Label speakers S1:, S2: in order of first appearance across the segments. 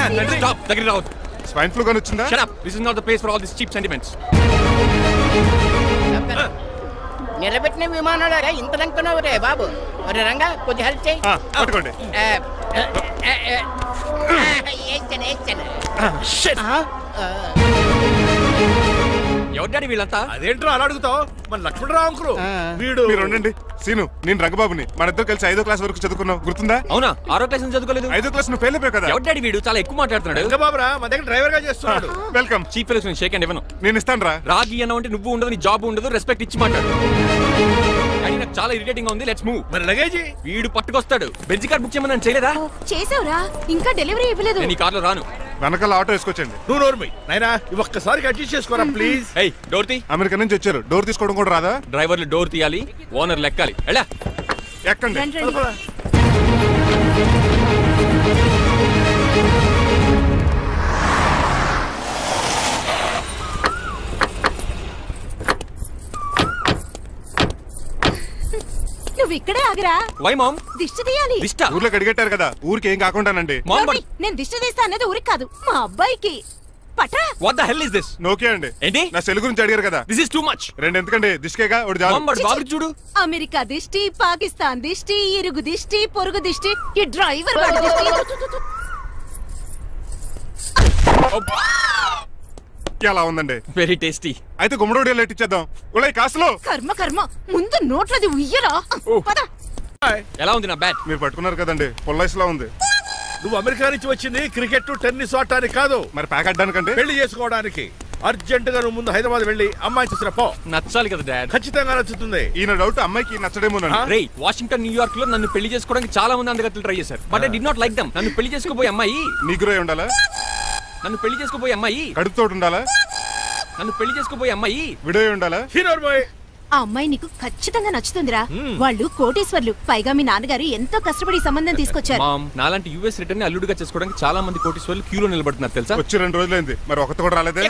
S1: Stop. దగ్గరికి రావద్దు.
S2: Swine flu గాని వచ్చిందా?
S1: Shut up. This is not the place for all these cheap sentiments.
S3: నిలబెట్టిన విమానాలు ఇంత రంకున్నావు రే బాబు. ఒరే రంగా కొంచెం హెల్ప్ చేయి.
S2: పట్టుకోండి.
S1: ఎవరు డాడీ వీళ్ళంతా?
S4: అదేంట్రా అలా అడుగుతావు? మన లక్ష్మణరావు అంకులు వీడు.
S2: మీరు ఉండండి. సీను, నేను రంగబాబుని. మన ఇద్దరు కలిసి 5వ క్లాస్ వరకు చదువుకున్నాం, గుర్తుందా?
S1: అవునా? 6వ క్లాస్ నుంచి చదువుకోలేదు.
S2: 5వ క్లాస్ నువ్వు ఫెయిల్ అయిపోయావు కదా.
S1: ఎవరు డాడీ వీడు? చాలా ఎక్కువ మాట్లాడుతున్నాడు.
S4: రంగబాబురా మన దగ్గర డ్రైవర్ గా చేస్తున్నాడు.
S2: Welcome.
S1: Cheap fellows shake hand ఇవ్వను.
S2: నేను ఇస్తాను రా.
S1: రాగి అన్న అంటే నువ్వు ఉండదు, నీ జాబ్ ఉండదు, రెస్పెక్ట్ ఇచ్చి మాట్లాడు. డాడీ నాకు చాలా ఇరిటేటింగ్ గా ఉంది. Let's move.
S4: మరి లగేజీ
S1: వీడు పట్టుకొస్తాడు. బెంజ్ కార్ బుక్ చేయమని చేయలేదా?
S5: చేసావురా, ఇంకా డెలివరీ ఇవ్వలేదు.
S1: నేను ఈ కార్లో రాను.
S2: వెనకాల ఆటో వేసుకొచ్చండి.
S4: నువ్వు నోర్మై నాయనా, ఒక్కసారి అడ్జస్ట్ చేసుకోరా ప్లీజ్.
S1: ఏయ్ డోర్ తీ.
S2: అమెరికా నుంచి వచ్చారు, డోర్ తీసుకోవడం కూడా రాదా?
S1: డ్రైవర్లు డోర్ తీయాలి, ఓనర్ లెక్కాలి. ఎలా
S2: ఎక్కండి.
S5: నువ్వు ఇక్కడే ఆగిరా.
S1: Why ma'am?
S5: దిష్టి తీయాలి.
S1: దిష్ట?
S2: ఊర్లో కడిగట్టారు కదా, ఊరికి ఏం కాకుండానండి.
S5: నేను దిష్టి తీస్తా అన్నది ఊరికి కాదు, మా అబ్బాయికి. పట్రా.
S1: What the hell is this?
S2: Nokia అండి.
S1: ఏంటి?
S2: నా సెల్ గురించి అడిగారు కదా.
S1: This is too much.
S2: రెండు ఎందుకండి, దిష్కేగా ఒకటి చాలు.
S1: బాబు చూడు.
S5: అమెరికా దిష్టి, పాకిస్తాన్ దిష్టి, ఇరుగు దిష్టి, పొరుగు దిష్టి, ఈ డ్రైవర్ వాడి దిష్టి.
S2: ఎలా ఉందండి?
S1: Very tasty.
S2: అయితే గుమ్మడి లెట్ ఇచ్చేద్దాం. ఉలై కాసులో.
S5: కర్మ కర్మ, ముందు నోట్లది ఉయ్యరా.
S1: ఎలా ఉంది నా బ్యాట్?
S2: మీరు పట్టుకున్నారు కదండి, పొల్లైస్ లా ఉంది.
S4: నువ్వు అమెరికా నుంచి వచ్చింది క్రికెట్ టెన్నిస్ ఆడటానికి కాదు,
S2: మరి ప్యాక్ అడ్డానికంటే
S4: పెళ్లి చేసుకోవడానికి. అర్జెంట్ గా నువ్వు ముందు హైదరాబాద్ వెళ్ళి అమ్మాయి చూసిన పో.
S1: నచ్చాలి కదా డాడ్.
S4: ఖచ్చితంగా నచ్చుతుంది.
S2: ఈయన డౌట్ అమ్మాయికి నచ్చడేమోనండి.
S1: రే, వాషింగ్టన్ న్యూయార్క్ లో నన్ను పెళ్లి చేసుకోవడానికి చాలా మంది అందగత్తలు ట్రై చేశారు. But I did not like them. నన్ను పెళ్లి చేసుకోబోయే అమ్మాయి
S2: నీగ్రో ఉండాలా?
S1: నన్ను పెళ్లి చేసుకోబోయే అమ్మాయి
S2: కడుపుతోటి ఉండాలా?
S1: నన్ను పెళ్లి చేసుకోబోయే అమ్మాయి
S2: విడో ఉండాలా?
S4: హీరోర్ బాయ్.
S5: ఆ అమ్మాయి నీకు ఖచ్చితంగా నచ్చుతుందిరా. వాళ్ళు కోటేశ్వర్లు, పైగా మీ నాన్నగారు ఎంతో కష్టపడి సంబంధం తీసుకొచ్చారు.
S1: మామ్, నాలాంటి యుఎస్ రిటర్న్ అల్లుడుగా చేసుకోవడానికి చాలా మంది కోటేశ్వర్లు క్యూలో నిలబడుతున్నారు తెలుసా?
S2: వచ్చి 2 రోజులైంది, మరి ఒకటి కూడా రాలేదే.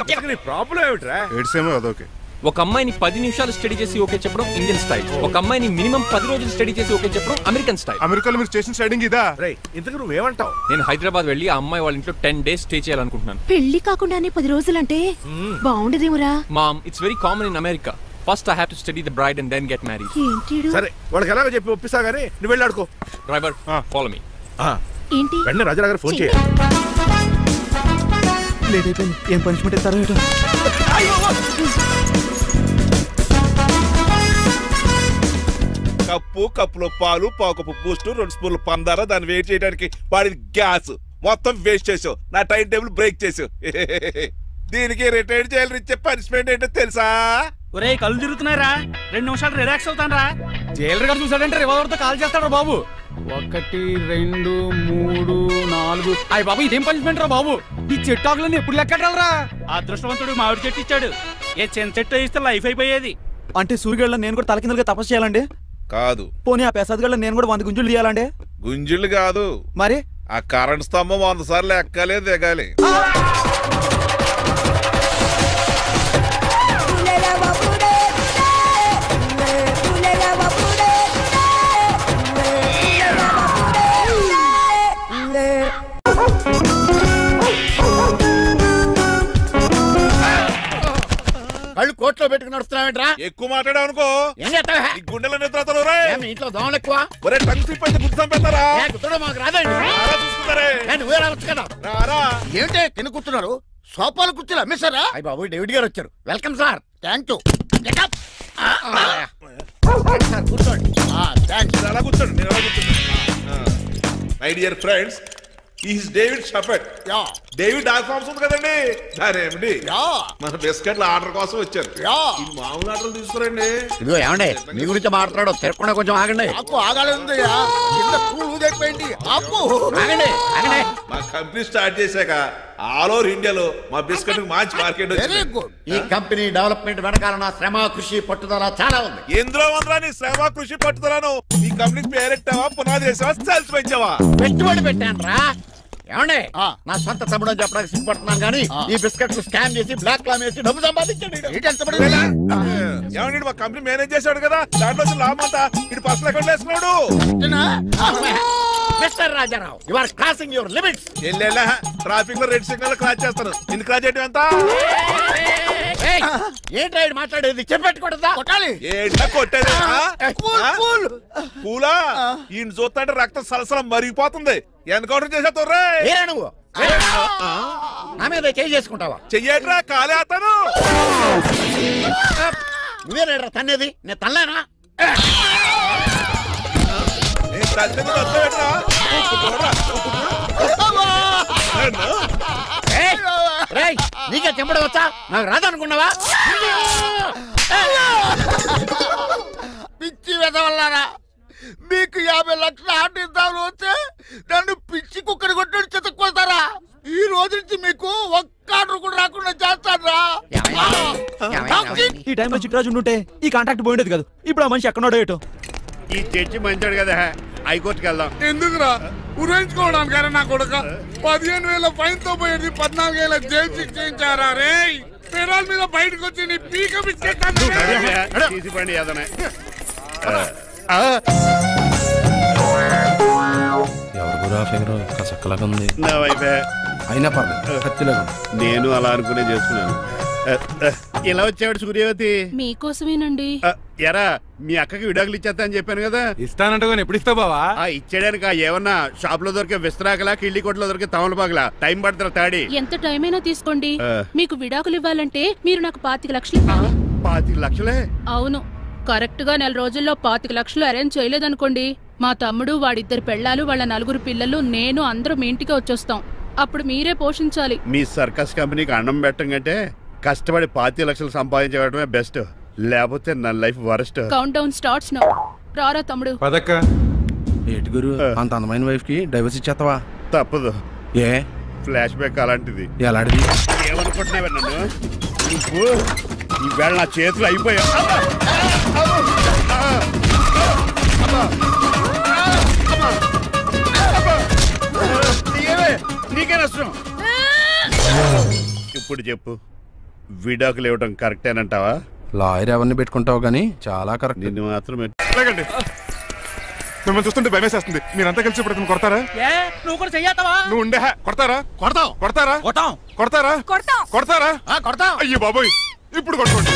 S4: ప్రాబ్లం ఏమిట్రా?
S2: ఏడ్సేమో అదొకే.
S1: ఒక అమ్మాయిని 10 నిమిషాలు స్టడీ చేసి ఓకే చెప్పడం ఇండియన్ స్టైల్. ఒక అమ్మాయిని మినిమం 10 రోజులు స్టడీ చేసి ఓకే చెప్పడం అమెరికన్ స్టైల్.
S2: అమెరికాలో మీరు స్టేషన్ స్టైడింగ్ ఇదా?
S4: ఇంతకు నువ్వేమంటావు?
S1: నేను హైదరాబాద్ వెళ్ళి ఆ అమ్మాయి వాళ్ళ ఇంట్లో 10 days స్టే చేయాలనుకుంటున్నాను.
S5: పెళ్లి కాకుండానే 10 రోజులంటే బాగుండదేమురా?
S1: Mom, it's very common in America. First I have to study the bride and then get married.
S4: సరే, వాళ్ళకి ఎలాగో చెప్పి ఒప్పిస్తా గానీ నువ్వు వెళ్ళి ఆడుకో.
S1: Driver, follow me.
S5: ఏంటి?
S4: వెంటనే రాజారావు గారు ఫోన్ చేయాలి.
S6: లేట్ అయిపోయింది. ఏం పనిష్మెంట్ ఇస్తారో ఏటో.
S7: కప్పులో పాలు, పావుకప్పు బూస్ట్, 2 స్పూన్లు పందార, దాన్ని వెయిట్ చేయడానికి వాడి గ్యాస్ మొత్తం వేస్ట్ చేసావు. నా టైం టేబుల్ బ్రేక్ చేసావు. దీనికి రిటైర్ చేయాలి. ఇచ్చే పనిష్మెంట్ ఏంటో తెలుసా?
S6: ఒరే, కళ్ళు తిరుగుతున్నారా? 2 నిమిషాలు రిలాక్స్ అవుతాను రా.
S1: జైలర్ గారు చూసాడంటే రివాల్వర్తో కాల్ చేస్తాడు బాబు.
S6: 1 2 3 4.
S1: అయ్య బాబు, ఇదేం పనిష్మెంట్ రా బాబు? ఈ చెట్టాకులన్నీ ఎప్పుడు లెక్కట్టాలరా?
S6: అదృష్టవంతుడు మామిడి చెట్టు ఇచ్చాడు. ఏ చిన్న చెట్టు ఇస్తే లైఫ్ అయిపోయేది. అంటే సూర్యుగళ్ళ నేను కూడా తలకిందలుగా తపస్సు చేయాలండి?
S7: కాదు.
S6: పోనీ ఆ పెసాద్ నేను కూడా 100 గుంజులు తీయాలండి?
S7: గుంజులు కాదు,
S6: మరి
S7: ఆ కరెంట్ స్తంభం 100 సార్లు ఎక్కాలి, దిగాలి.
S3: కళ్ళు కోట్లో పెట్టుకుని నడుస్తున్నావేంట్రా?
S7: ఎక్కువ మాట్లాడావు అనుకో
S3: ఏం చేస్తావా?
S7: ఈ గుండెల నిద్రతలు
S3: ఇంట్లో దోమలు ఎక్కువ.
S7: ఒరే, టంగ్ స్లిప్ అయితే గుర్తు చంపేస్తారా?
S3: గుర్తుడం మాకు రాదండి. నువ్వే రావచ్చు కదా. ఏంటే కింద కూర్చున్నారు? సోఫాలు కుర్చీలు అమ్మేశారా? అయ్య బాబు, డేవిడ్ గారు వచ్చారు. Welcome sir. Thank you. కూర్చోండి.
S7: అలా కూర్చోండి, నేను అలా కూర్చోండి. My dear friends, is David షఫెట్. డేవిడ్ డాగ్ ఫార్మ్స్ ఉంది కదండి, దానేమిటి మన బిస్కెట్ల ఆర్డర్ కోసం వచ్చారు. ఈ మామూలు ఆర్డర్ తీసుకురండి.
S3: ఇదిగో ఏమండి, మీ గురించి మాట్లాడు, తిరగకుండా కొంచెం ఆగండి. ఆగలేదు.
S7: మా కంపెనీ స్టార్ట్ చేశాక ఆల్ ఓవర్ ఇండియాలో మా బిస్కెట్ మంచి మార్కెట్
S3: వెరీ గుడ్. ఈ కంపెనీ డెవలప్మెంట్ వెనకాల నా శ్రమ, కృషి, పట్టుదల చాలా ఉంది.
S7: ఎందులో ఉందా నీ శ్రమ, కృషి, పట్టుదలను? ఈ కంపెనీకి పేరెట్టావా, పునాది వేసావా, సేల్స్ పెంచావా?
S3: పెట్టుబడి పెట్టాను రా. ఏమండి, నా సొంత తమ్ముడు అని చెప్పడానికి సిగ్గుపడుతున్నాను కానీ ఈ బిస్కెట్లు స్కామ్ చేసి బ్లాక్ క్లామ్ వేసి డబ్బు సంపాదించండి.
S7: ఏమండి, మా కంపెనీ మేనేజ్ చేశాడు కదా, దాంట్లో లాభం అంతా ఇటు పర్సనల్ అకౌంట్ వేసుకున్నాడు.
S3: Mister Rajarao you are crossing your limits.
S7: ఎల్లెల్లా ట్రాఫిక్ లో రెడ్ సిగ్నల్ క్రాస్ చేస్తాను. ఇన్ని క్రాస్ చేయడం ఎంత?
S3: ఏంటో మాట్లాడేది చెప్పెట్టుకుంటుందా? కొట్టాలి.
S7: ఏంటా కొట్టేది? పూలా ఈయన చూస్తుంటే రక్తం సలసలం మరిగిపోతుంది. ఎన్కౌంటర్ చేసేస్తావు రే.
S3: నువ్వు నా మీద చేయి చేసుకుంటావా?
S7: చెయ్యట్రా కాలేస్తాను.
S3: నువ్వేరా తన్నేది? నేను తనలేనా? నీకే చెంపడం వచ్చా? నాకు రాదనుకున్నావా? పిచ్చి వెదవల్లారా, మీకు 50 లక్షల ఆర్డర్ వస్తే నన్ను పిచ్చి కుక్కని కొట్టాడు చెతక్కొస్తారా? ఈ రోజు నుంచి మీకు ఒక్క ఆర్డర్ కూడా రాకుండా చేస్తారా?
S6: ఈ టైంలో చిట్రాజు ఉంటే ఈ కాంట్రాక్ట్ పోయిండేది కాదు. ఇప్పుడు ఆ మనిషి ఎక్కడో ఏటో.
S4: ఈ చర్చి మంచాడు కదా, హైకోర్టుకి వెళ్దాం.
S3: ఎందుకురా ఉరేంచుకోవడానికి? నా కొడుక 15,000 ఫైన్ తో పోయేది 14 ఏళ్ళ జైలు శిక్ష చేయించారా రే? పెరాల మీద బయటకు వచ్చి నీ పీక
S4: తీసిపండి ఏదైనా. నా వైపే
S8: అయినా పర్లేదు, కత్తిలాగా
S4: నేను అలా అనుకునే చేసుకున్నాను. ఇలా వచ్చాడు సూర్యవతి.
S5: మీకోసమేనండి.
S4: ఎరా మీ అక్కకి విడాకులు ఇచ్చేస్తా అని చెప్పాను కదా.
S1: ఇస్తానంటే ఎప్పుడు ఇస్తావు బావా?
S4: ఇచ్చేయడానికి ఏమన్నా షాప్ లో దొరికే విస్తరాకలా, కిళ్ళి కొట్లో దొరికే తమలపాకలా టైం పడుతున్నా తాడి.
S5: ఎంత టైం అయినా తీసుకోండి. మీకు విడాకులు ఇవ్వాలంటే మీరు నాకు 25 లక్షలు ఇవ్వాలి.
S4: 25 లక్షలే?
S5: అవును. కరెక్ట్ గా 4 రోజుల్లో 25 లక్షలు అరేంజ్ చేయలేదనుకోండి, మా తమ్ముడు, వాడిద్దరు పెళ్ళాలు, వాళ్ళ 4 పిల్లలు, నేను అందరూ మీ ఇంటికి వచ్చేస్తాం. అప్పుడు మీరే పోషించాలి.
S4: మీ సర్కస్ కంపెనీకి అన్నం పెట్టం కంటే కష్టపడి 25 లక్షలు సంపాదించడమే బెస్ట్. లేకపోతే నా life worst.
S5: Count down starts now. రారా తమ్ముడు.
S1: పదక్క.
S8: ఏటి గురు, అంత అందమైన వైఫ్ కి డైవర్స్ ఇచ్చేస్తావా?
S4: తప్పదు.
S8: ఏ
S4: ఫ్లాష్ బ్యాక్ అలాంటిది.
S8: ఎలాంటిది?
S4: ఏమనుకుంటున్నావే నన్ను? నువ్వు ఈవేళ నా చేతులు అయిపోయా. నీకే నష్టం. ఇప్పుడు చెప్పు, విడాకులు ఇవ్వడం కరెక్టేనంటావా?
S8: లాయర్ ఎవరిని పెట్టుకుంటావు గానీ చాలా కరెక్ట్.
S4: నిన్ను మాత్రమే.
S2: మిమ్మల్ని చూస్తుంటే భయమేసేస్తుంది. మీరంతా కలిసి ఇప్పుడు కొడతారా?
S6: నువ్వు కూడా చెయ్యతావా?
S2: నువ్వు ఉండే కొడతారా?
S3: కొడతాం.
S2: కొడతారా?
S6: కొట్టాం.
S2: కొడతారా? కొడతారా?
S3: కొడతాం.
S2: అయ్యో బాబోయ్, ఇప్పుడు కొట్టుకోండి.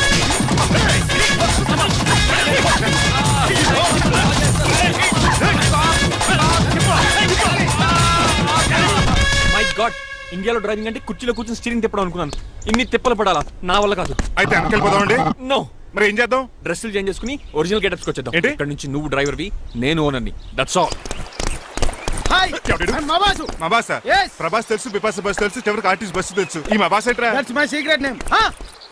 S1: మై గాడ్, ఇండియాలో డ్రైవింగ్ అంటే కుర్చీలో కూర్చొని స్టీరింగ్ తిప్పడం అనుకున్నాను. ఇన్ని తిప్పలు పడాలా? నా వల్ల కాదు.
S2: అయితే వెనకెళ్ళిపోదామండి.
S1: నో.
S2: మరి ఏం చేద్దాం?
S1: డ్రెస్సులు చేంజ్ చేసుకుని ఒరిజినల్ గెటప్స్కి వచ్చేద్దాం.
S2: ఏంటి?
S1: ఇక్కడ నుంచి నువ్వు డ్రైవర్వి, నేను ఓనర్ని. That's all.
S2: మా బాస్ ప్రభాస్ తెలుసు, బిపాస్ బస్ తెలుసు, చివరికి ఆర్టిస్ట్ బస్సు తెలుసు. ఈ మా బాస్ ఏంట్రా?
S8: That's my secret name.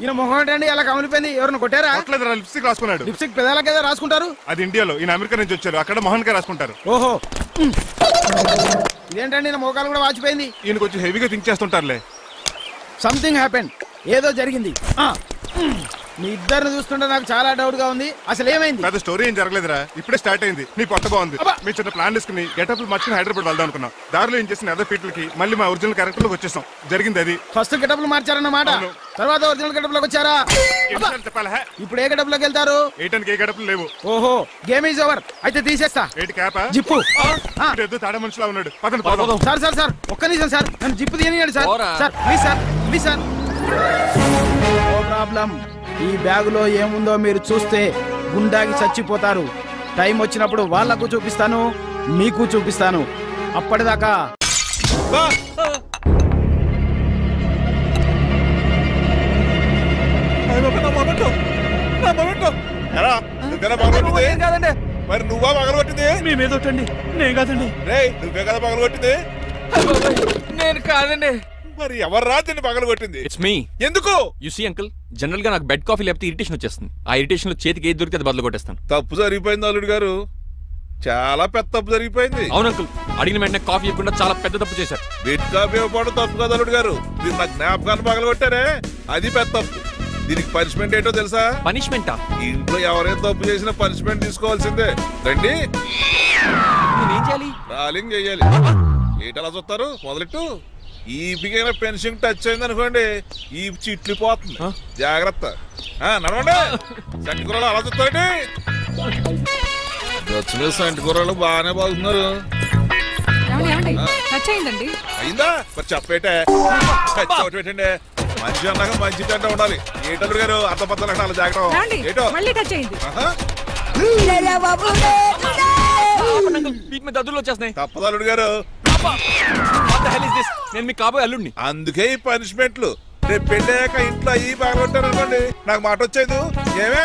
S8: ఈయన మొహం ఏంటండి అలా కమిలిపోయింది? ఎవరిని కొట్టారా?
S2: కొట్టలేదురా, లిప్స్టిక్ రాసుకున్నాడు.
S8: లిప్స్టిక్ పెదాల కదా రాసుకుంటారు?
S2: అది ఇండియాలో, ఈయన అమెరికా నుంచి వచ్చారు. అక్కడ మోహన్ గారు రాసుకుంటారు.
S8: ఓహో, ఇదేంటండి నా మోకాలు కూడా వాచిపోయింది.
S2: ఈయన కొంచెం హెవీగా థింక్ చేస్తుంటారులే.
S8: సంథింగ్ హ్యాపెన్, ఏదో జరిగింది. మీ ఇద్దరిని చూస్తుంటే నాకు చాలా డౌట్ గా ఉంది. అసలు ఏమైంది?
S2: పెద్ద స్టోరీ ఏం జరగలేదురా, ఇప్పుడే స్టార్ట్ అయింది. నీ కొత్త బాగుంది. మీ చిన్న ప్లాన్ తీసుకుని గెటప్లు మార్చుకుని హైదరాబాద్ వెళ్దాం అనుకున్నాం. దారిలో ఏం చేసిన అదర్ ఫీట్లకి మళ్ళీ మా ఒరిజినల్ క్యారెక్టర్ లోకి వచ్చేసాం. జరిగింది అది.
S8: ఫస్ట్ గెటప్లు మార్చారన్నమాట, తర్వాత ఒరిజినల్ గెటప్ లోకి వచ్చారా?
S2: చెప్పాలా?
S8: ఇప్పుడు ఏ గెటప్ లోకి వెళ్తారు?
S2: ఏ గెటప్లు లేవు.
S8: ఓహో, గేమ్ ఈజ్ ఓవర్. అయితే తీసేస్తా.
S2: ఏంటి క్యాపా?
S8: జిప్పు.
S2: తాడ మనుషులా ఉన్నాడు. పదండి పోదాం.
S8: సార్ ఒక్క నిమిషం సార్, నన్ను జిప్పు తీయనియండి sir. Sir please sir. No problem. ఈ బ్యాగులో ఏముందో మీరు చూస్తే గుండాకి చచ్చిపోతారు. టైం వచ్చినప్పుడు వాళ్లకు చూపిస్తాను, మీకు చూపిస్తాను. అప్పటిదాకా
S6: కాదండి,
S7: మరి నువ్వా పగలగొట్టింది?
S6: మీ మీద ఒట్టండి. నేను కాదండి.
S7: నువ్వే కదా పగలగొట్టింది?
S1: నేను కాదండి.
S7: మరి ఎవరు రాత్రి పగలగొట్టింది?
S1: It's me.
S7: ఎందుకు?
S1: యు సీ అంకుల్, జనరల్ గా నాకు బెడ్ కాఫీ లేకపోతే ఇరిటేషన్ వచ్చేస్తుంది. ఆ ఇరిటేషన్ లో చేతికి ఏది దొరికితే అది బదులు కొట్టేస్తాను.
S7: తప్పు జరిగిపోయింది అల్లుడు గారు, చాలా పెద్ద తప్పు జరిగిపోయింది.
S1: అవును అంకుల్, అడిగిన వెంటనే కాఫీ ఇవ్వకుండా చాలా పెద్ద తప్పు చేశారు.
S7: బెడ్ కాఫీ ఇవ్వడం తప్పు కదా అల్లుడు గారు, మీరు నా జ్ఞాపకాన్ని పగలగొట్టారే, అది పెద్ద తప్పు. దీనికి పనిష్మెంట్ ఏంటో తెలుసా?
S1: పనిష్మెంటా?
S7: ఇంట్లో ఎవరైనా తప్పు చేసినా పనిష్మెంట్ తీసుకోవాల్సిందే. రండి.
S1: నేనేం చేయాలి?
S7: రాలింగ్ చెయ్యాలి. ఏంటలా చూస్తారు? మొదలెట్టు. ఈ బిగిన పెన్షన్ టచ్ అయింది అనుకోండి, ఈ చిట్లు పోతుంది. జాగ్రత్త. నడవండి. సంటి కూరలు అలా చూస్తారండి. సంటి కూరలు బాగానే బాగుతున్నారు.
S9: టచ్ అయిందండి.
S7: అయిందా మరి చెప్పేటే పెట్టండి. మంచి అన్నాక మంచి తింటా ఉండాలి. ఏటల్లుడు గారు అర్థపత్రాలు అలా జాగ్రత్త. ఏటో
S9: మళ్ళీ టచ్ అయింది.
S1: దద్దులు వచ్చేస్తున్నాయి.
S7: తప్పదల్లుడు గారు.
S1: నేను మీకు కాబోయే అల్లుడిని.
S7: అందుకే ఈ పనిష్మెంట్లు. రేపు పెళ్ళాక ఇంట్లో అయ్యి బాగుంటారు అనుకోండి, నాకు మాట వచ్చేది ఏమే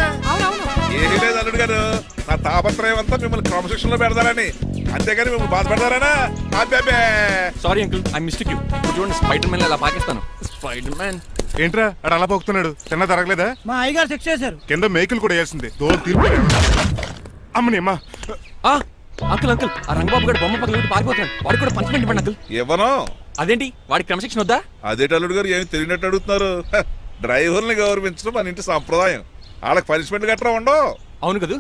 S7: ఏమీ లేదు అల్లుడు గారు. నా తాపత్రయం అంతా మిమ్మల్ని క్రమశిక్షణ లో పెడతారని, అంతేగాని మిమ్మల్ని బాధపడతారనా? అబ్బే
S1: sorry uncle, I mistake you. చూడండి స్పైడర్ మ్యాన్ అలా పాకిస్తాను. స్పైడర్ మ్యాన్
S2: ఏంట్రా అడు అలా పోతున్నాడు? తిన్న తరగలేదా?
S8: మా అయ్యగారు శిక్ష చేశారు.
S2: కింద మేకులు కూడా వేయాల్సిందే. దోలు తీర్పు అమ్మని అమ్మా.
S1: అంకుల్ అంకుల్ ఆ రంగబాబు గారు బొమ్మ పక్కన పారిపోతున్నాడు. వాడికి కూడా పనిష్మెంట్ ఇవ్వండి అంకుల్.
S7: ఇవ్వను.
S1: అదేంటి వాడికి క్రమశిక్షణ వద్దా?
S7: అదేటల్లుడు గారు ఏమి తెలియనట్టు అడుగుతున్నారు. డ్రైవర్ని గౌరవించడం మన ఇంటి సంప్రదాయం. వాళ్ళకి పనిష్మెంట్ గట్రా ఉండవు.
S1: అవును కదా.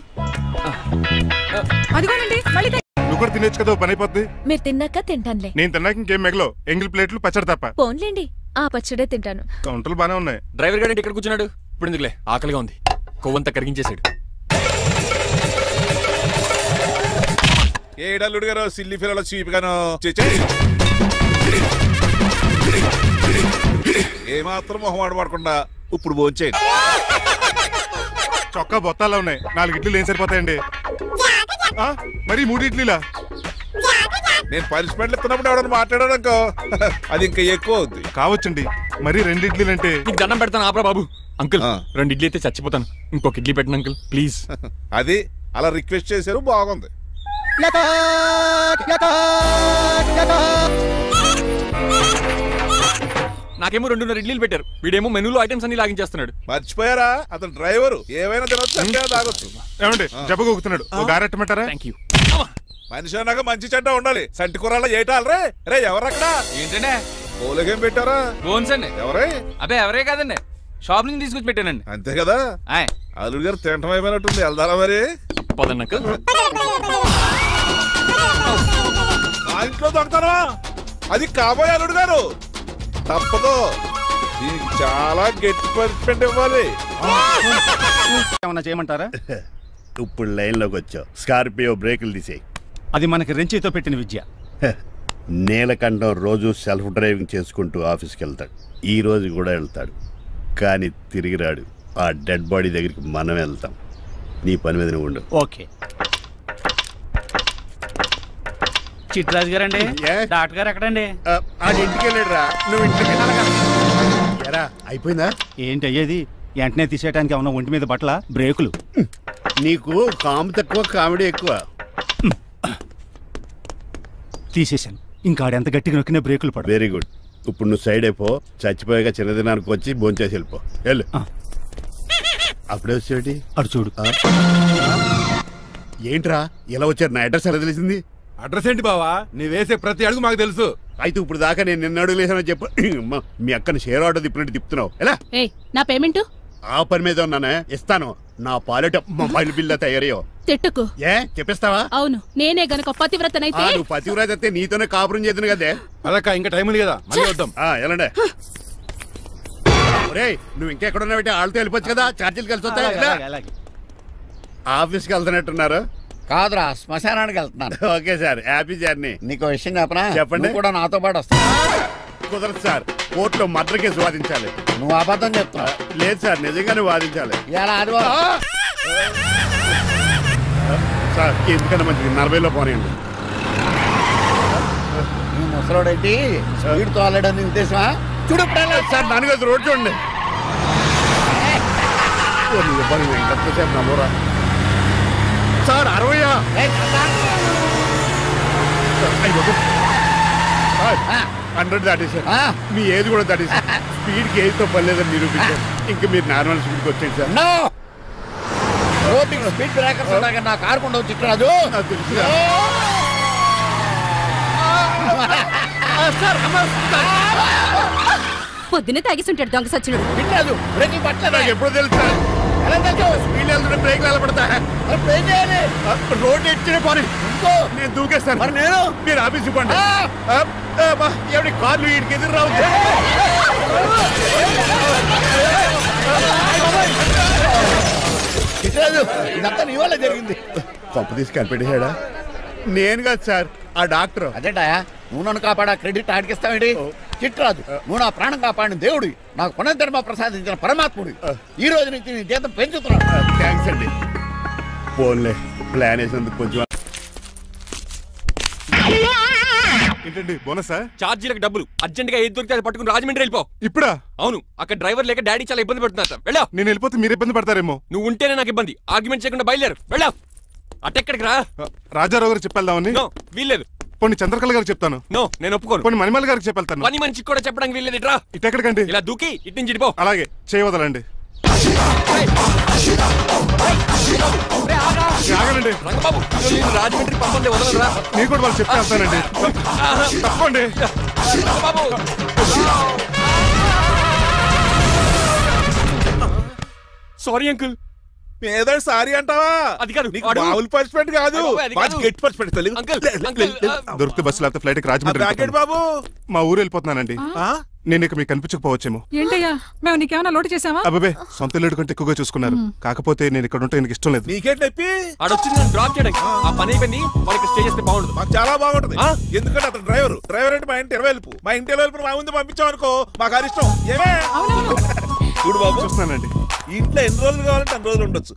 S2: నువ్వు కూడా తినేచ్చు కదా, పని అయిపోద్ది.
S10: మీరు తిన్నాక తింటానులే.
S2: నేను తిన్నాక ఇంకేం మిగలో ఎంగిల్ ప్లేట్లు పచ్చడి తప్ప.
S10: పోన్లేండి, ఆ పచ్చడే తింటాను.
S2: కౌంటర్లు బానే ఉన్నాయి.
S1: డ్రైవర్ గారు ఇక్కడ కూర్చున్నాడు. ఇప్పుడు ఎందుకులే, ఆకలిగా ఉంది. కొవ్వంతా కరిగించేశాడు.
S7: ఏడల్లుడు గారు సిల్లి ఫిల్లలో చీపిగాను ఏమాత్రం మొహమాట పడకుండా ఇప్పుడు భోంచేయండి.
S2: చొక్కా బొత్తాల్లో ఉన్నాయి. 4 ఇడ్లీలు ఏం సరిపోతాయండి? మరి 3 ఇడ్లీలా?
S7: నేను పనిష్మెంట్లు ఇస్తున్నప్పుడు ఎవడన్నా మాట్లాడాడు అనుకో, అది ఇంకా ఎక్కువ అవుద్ది.
S2: కావచ్చండి, మరి 2 ఇడ్లీలు అంటే.
S1: నీకు దండం పెడతాను ఆపరా బాబు. అంకుల్ 2 ఇడ్లీ అయితే చచ్చిపోతాను. ఇంకొక ఇడ్లీ పెట్టండి అంకుల్ ప్లీజ్.
S7: అది అలా రిక్వెస్ట్ చేశారు, బాగుంది.
S1: నాకేమో 2.5 ఇడ్లీలు పెట్టారు. వీడేమో మెనూలో ఐటమ్స్ అన్ని లాగించేస్తున్నాడు.
S7: మర్చిపోయారా అతను డ్రైవరు, ఏమైనా తినొచ్చు అంటే తాగొచ్చు.
S2: ఏమండి జబ్బగొక్కుతున్నాడు, గారెట్టమంటారా?
S7: మనిషి అన్నాక మంచి చెడ్డ ఉండాలి. సంటి కూరలో ఏటాలరే. రే ఎవరక్కడ?
S1: ఏంటంటే
S7: పోలేకేం పెట్టారా?
S1: బోన్స్ అండి.
S7: ఎవరే?
S1: అబ్బే ఎవరే కాదండి, షాప్ నుంచి తీసుకొచ్చి పెట్టానండి.
S7: అంతే కదా. అల్లుడు గారు తింటం అయిపోయినట్టుంది. వెళ్దారా మరి?
S1: పదన్నక
S7: మా ఇంట్లో దొంగతనా? అది కాబోయే అల్లుడు గారు. తప్పదు, దీనికి చాలా గట్టి పనిష్మెంట్ ఇవ్వాలి.
S6: ఏమన్నా చేయమంటారా?
S4: ఇప్పుడు లైన్ లోకి వచ్చావు. స్కార్పియో బ్రేకులు తీసేయి.
S6: అది మనకి రెంచితో పెట్టిన విద్య.
S4: నీలకంఠం రోజు సెల్ఫ్ డ్రైవింగ్ చేసుకుంటూ ఆఫీస్కి వెళ్తాడు. ఈ రోజు కూడా వెళ్తాడు, కానీ తిరిగి రాడు. ఆ డెడ్ బాడీ దగ్గరికి మనం వెళ్తాం. నీ పని మీద నువ్వు ఉండు.
S6: ఓకే. చిట్రాజు గారండి, డాక్టర్ గారు ఎక్కడండి?
S4: ఇంటికి వెళ్ళాడు రా. నువ్వు ఇంటికి ఎరా అయిపోయిందా?
S6: ఏంటి అయ్యేది? వెంటనే తీసేయడానికి ఏమన్నా ఒంటి మీద బట్టల బ్రేకులు?
S4: నీకు కాము తక్కువ, కామెడీ ఎక్కువ.
S6: తీసేశాను. ఇంకా ఆడెంత గట్టిగా నొక్కిన బ్రేకులు పడ.
S4: Very good. ఇప్పుడు నువ్వు సైడ్ అయిపో. చచ్చిపోయాక చిన్నదినానికి వచ్చి భోంచేసి వెళ్ళిపో. వెళ్ళు. అప్పుడే వచ్చేటి
S6: అటు చూడు.
S4: ఏంట్రా ఇలా వచ్చారు? నా అడ్రస్ ఎలా తెలిసింది?
S11: అడ్రస్ ఏంటి బావా? నీ వేసే ప్రతి అడుగు మాకు తెలుసు.
S4: అయితే ఇప్పుడు దాకా నేను నిన్న అడుగు లేసానని చెప్పు. మీ అక్కని షేర్ ఆర్డర్ తిప్పినట్టు తిప్పుతున్నావు. ఎలా?
S5: నా పేమెంట్
S4: ఆ పని మీద ఉన్నానే, ఇస్తాను. నా పాలెట మొబైల్ బిల్ తయారయ్యో.
S5: తిట్టుకు.
S4: ఏ చెప్పిస్తావా?
S5: అవును, నేనే గనక పతివ్రతనైతే.
S4: నువ్వు పతివ్రత అయితే నీతోనే కాపురం చేద్దును కదే.
S11: అదక్క ఇంకా టైం ఉంది కదా, మళ్ళీ వద్దాం.
S4: ఎలాండే నువ్వు ఇంకెక్కడున్నావు? వాళ్ళతో వెళ్ళిపోవచ్చు కదా, ఛార్జీలు కలిసి వస్తాయి. ఆఫీస్కి వెళ్తున్నట్టున్నారు.
S3: కాదురా, శ్మశానానికి వెళ్తున్నాను.
S4: Okay sir, happy journey.
S3: నీకు విషయం చెప్పనా?
S4: చెప్పండి.
S3: కూడా నాతో పాటు వస్తా.
S4: కుదరదు సార్, కోర్టులో మర్డర్ కేసు వాదించాలి.
S3: నువ్వు అబద్ధం చెప్తున్నావు.
S4: లేదు సార్, నిజంగానే వాదించాలి. సార్ ఎందుకన్నా మంచిది 40లో పోనీయండి.
S3: నువ్వు ముసలోడేంటి స్పీడ్ తోలడని ఉద్దేశమా? చూడు
S4: సార్, దాని కదా రోడ్ చూడండి. ఎంతసేపు నమ్మరా సార్? 60 100 దాటేశారు. మీ ఏది కూడా దాటేశారు. స్పీడ్కి ఏదితో పర్లేదని నిరూపించారు. ఇంకా మీరు నార్మల్ స్పీడ్కి వచ్చేది సార్.
S3: స్పీడ్ బ్రేకర్స్ ఉండగా నా కారు కొండ చిట్రాజు.
S4: తెలుసు.
S10: పొద్దున్నే తాగిస్తుంటాడు దొంగ సచ్చినుడు.
S3: వినలేదు, బ్రేకులు పట్టలేదు.
S4: నాకు ఎప్పుడు తెలుసు సార్? స్పీడ్ వెళ్తుంటే బ్రేక్లు ఎలా పడతా? రోడ్డు ఎట్టిన పని నేను దూకేస్తాను. మరి నేను మీరు ఆఫీస్ ఇవ్వండి. ఎవరి కార్లు వీడికి ఎదురు రావు.
S3: ఇదంతా నీ వల్ల జరిగింది.
S4: కొంప తీసి కనిపెట్టేశాడా? నేను కాదు సార్, ఆ డాక్టర్.
S3: అదేంటా నువ్వు నన్ను కాపాడా క్రెడిట్ ఆడికిస్తావేంటి? చిట్రాజు, నువ్వు నా ప్రాణం కాపాడిన దేవుడి, నాకు పునర్ధర్మ ప్రసాదించిన పరమాత్ముడి. ఈ రోజు నుంచి నీ జీతం పెంచుతున్నాను.
S4: థ్యాంక్స్ అండి. ఫోన్లే ప్లాన్ వేసినందుకు కొంచెం.
S2: ఏంటండి బోనసా?
S1: ఛార్జీలకు డబ్బులు అర్జెంట్ గా ఏది దొరికితే అది పట్టుకుని రాజమండ్రి వెళ్ళిపో.
S2: ఇప్పుడా?
S1: అవును, అక్కడ డ్రైవర్ లేక డాడీ చాలా ఇబ్బంది పడుతున్నారు. వెళ్ళా.
S2: నేను వెళ్ళిపోతే మీరు ఇబ్బంది పడతారేమో.
S1: నువ్వు ఉంటేనే నాకు ఇబ్బంది. ఆర్గ్యుమెంట్ చేయకుండా బయలుదేరు. వెళ్ళా. అటెక్కడికి రా.
S2: రాజారావు గారు చెప్పేద్దామని.
S1: వీల్లేదు.
S2: పోనీ చంద్రకళ గారికి చెప్తాను.
S1: నో, నేను ఒప్పుకోను.
S2: పోనీ మణిమాల గారికి చెప్పేళ్తాను.
S1: పని మనిషికి కూడా చెప్పడానికి వీల్లేదు. ఇట్రా.
S2: ఇటెక్కడికండి?
S1: ఇలా దూకి ఇటు నుంచి ఇడిపో.
S2: అలాగే చేయవదలండి. ఆగనండి
S1: రంగబాబు, రాజమండ్రి పంపండి, వదలరా.
S2: నీకు కూడా వాళ్ళు చెప్తే వెళ్తానండి. తప్పండి
S1: సారీ అంకుల్.
S7: ఏదో సారీ అంటావా?
S1: అది కాదు,
S7: నీకు మామూలు పనిష్మెంట్ కాదు, గట్టి పనిష్మెంట్.
S2: దొరికితే బస్సు లేకపోతే ఫ్లైట్ కి రాజమండ్రి
S7: బాబు.
S2: మా ఊరు వెళ్ళిపోతున్నానండి. నేను ఇక మీకు కనిపించకపోవచ్చేమో.
S9: ఏంటయ్యా, మేము నీకేమైనా లోటు చేసావా?
S2: అబ్బాబే, సొంత ఇల్లు కంటే ఎక్కువగా చూసుకున్నారు. కాకపోతే నేను ఇక్కడ ఉంటే నాకు ఇష్టం లేదు.
S7: నీకేంటి నొప్పి?
S1: ఆడొచ్చింది నన్ను డ్రాప్ చేయడానికి. ఆ పని అయిపోయింది. వాళ్ళకి స్టే చేస్తే బాగుండదు.
S7: మాకు చాలా బాగుంటది. ఎందుకంటే అతను డ్రైవర్ అంటే మా ఇంటి ఇరవైపు, మా ఇంటి ఇరవైపు మా ముందు పంపించాం అనుకో, మాకు అది ఇష్టం. ఏమే చూడు బాబు,
S2: చూస్తున్నానండి.
S7: ఇంట్లో ఎన్ని రోజులు కావాలంటే అన్ని రోజులు ఉండొచ్చు.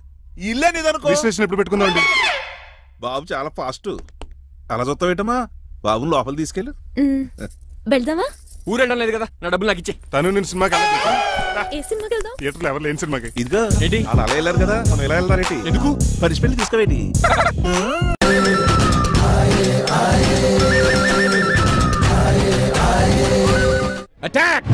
S7: ఇల్లే నీదనుకో.
S2: విశ్లేషణ ఎప్పుడు పెట్టుకుందామండి?
S7: బాబు చాలా ఫాస్ట్. అలా చూస్తావేటమ్మా? బాబుని లోపల తీసుకెళ్ళు.
S10: వెళ్దామా?
S1: ఊరెళ్ళడం లేదు కదా, నా డబ్బులు నాకు ఇచ్చే.
S2: తను నేను సినిమాకి
S10: ఏ సినిమాకి వెళ్దాం?
S2: థియేటర్లో ఎవరు లేని సినిమాకి.
S7: ఇదిగో అలా అలా వెళ్ళారు కదా, మనం ఎలా వెళ్తారేంటి?
S1: ఎందుకు?
S7: పనిష్మెంట్ తీసుకోవేంటి?
S1: అటాక్!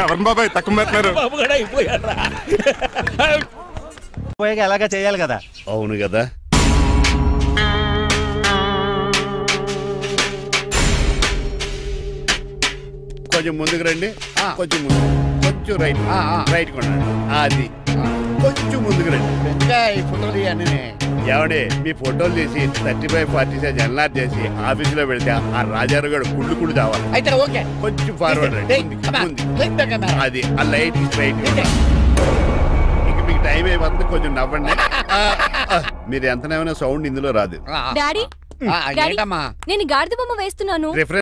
S2: ఎవరు బాబాయ్ తక్కువ పెడుతున్నారు?
S6: ఎలాగా చేయాలి కదా.
S4: అవును కదా. కొంచెం ముందుకు రండి. కొంచెం ముందు, కొంచెం రైట్, రైట్ కొనండి. అది కొంచెం ముందుకు రండి.
S3: ఈ ఫోటోలు అన్నీ
S4: ఏమండి, మీ ఫోటోలు తీసి 35-40 సైజ్ ఎన్ఆర్ చేసి ఆఫీసులో పెడితే ఆ రాజారావు గారు కుళ్ళు చావాలి.
S3: అయితే ఓకే,
S4: కొంచెం ఫార్వర్డ్ రండి. అది ఆ లైట్ స్ట్రైట్. ఇక మీకు టైం అయిపోతుంది, కొంచెం నవ్వండి. మీరు ఎంతనేమైనా సౌండ్ ఇందులో రాదు.
S10: డాడీ, నేను గాడిద బొమ్మ వేస్తున్నాను.